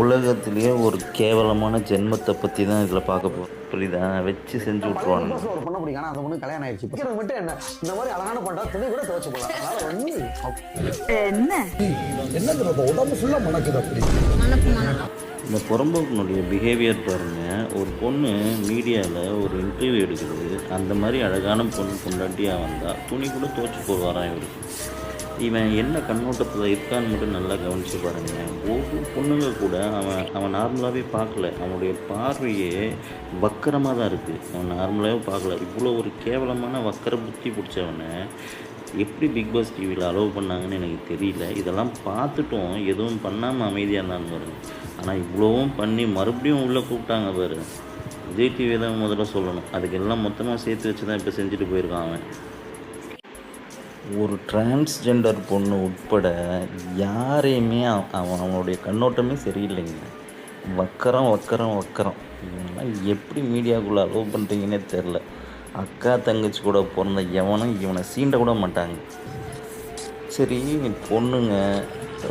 உலகத்திலேயே ஒரு கேவலமான ஜென்மத்தை பற்றி தான் இதில் பார்க்க போகிறோம். புரியுதா? வச்சு செஞ்சு விட்ருவானுங்க. ஒரு பொண்ணை பிடிக்கும், ஆனால் அந்த பொண்ணு கல்யாணம் ஆயிடுச்சு. இது மட்டும் என்ன, இந்த மாதிரி அழகான பண்ணா துணி கூட துவைச்சு போடலாம். அதனால வந்து என்ன உடம்பு ஃபுல்லாக மணக்குது. அப்படி இந்த புறம்போக்கினுடைய பிஹேவியர் பாருங்கள். ஒரு பொண்ணு மீடியாவில் ஒரு இன்டர்வியூ எடுக்குது. அந்த மாதிரி அழகான பொண்ணு பொண்டாட்டியாக வந்தால் துணி கூட துவைச்சி போடுவாரான் இவருக்கு. இவன் என்ன கண்ணோட்டத்தில் இருக்கான்னு மட்டும் நல்லா கவனித்து பாருங்கள். ஒவ்வொரு பொண்ணுங்க கூட அவன் நார்மலாகவே பார்க்கல. அவனுடைய பார்வையே வக்கரமாக தான் இருக்குது. அவன் நார்மலாகவே பார்க்கல. இவ்வளோ ஒரு கேவலமான வக்கர புத்தி பிடிச்சவனை எப்படி பிக் பாஸ் டிவியில் அலோவ் பண்ணாங்கன்னு எனக்கு தெரியல. இதெல்லாம் பார்த்துட்டும் எதுவும் பண்ணாமல் அமைதியாக இருந்தான்னு பாருங்க. ஆனால் இவ்வளோவும் பண்ணி மறுபடியும் உள்ளே கூப்பிட்டாங்க பாரு. விஜய் டிவி தான் முதல்ல சொல்லணும். அதுக்கெல்லாம் மொத்தமாக சேர்த்து வச்சு தான் இப்போ செஞ்சுட்டு போயிருக்கான் அவன். ஒரு டிரான்ஸ்ஜெண்டர் பொண்ணு உட்பட யாரையுமே அவனுடைய கண்ணோட்டமே சரியில்லைங்க. வக்கரம் வக்கரம் வக்கரம். இதெல்லாம் எப்படி மீடியாவுக்குள்ளே அலோவ் பண்ணுறீங்கன்னே தெரில. அக்கா தங்கச்சி கூட பிறந்த எவனும் இவனை சீண்ட கூட மாட்டாங்க. சரி, பொண்ணுங்க,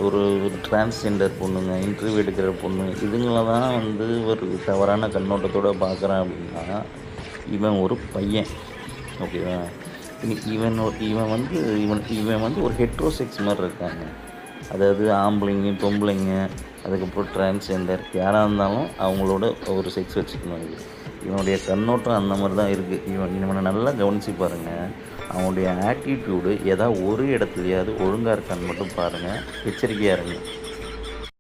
ஒரு டிரான்ஸ்ஜெண்டர் பொண்ணுங்க, இன்டர்வியூ எடுக்கிற பொண்ணு, இதுங்களை தான் வந்து ஒரு தவறான கண்ணோட்டத்தோடு பார்க்குறான் அப்படின்னா, இவன் ஒரு பையன். ஓகேவா? இவன் வந்து ஒரு ஹெட்ரோசெக்ஸ் மாதிரி இருக்காங்க. அதாவது ஆம்பளைங்க, பொம்பளைங்க, அதுக்கப்புறம் டிரான்ஸ்ஜெண்டர் யாராக இருந்தாலும் அவங்களோட ஒரு செக்ஸ் வச்சுக்கணும். இவனுடைய கண்ணோட்டம் அந்த மாதிரி தான் இருக்குது. இவனை நல்லா கவனித்து பாருங்கள். அவனுடைய ஆட்டிடியூடு ஏதாவது ஒரு இடத்துலையாவது ஒழுங்காக இருக்கான்னு மட்டும் பாருங்கள். எச்சரிக்கையாக இருங்க.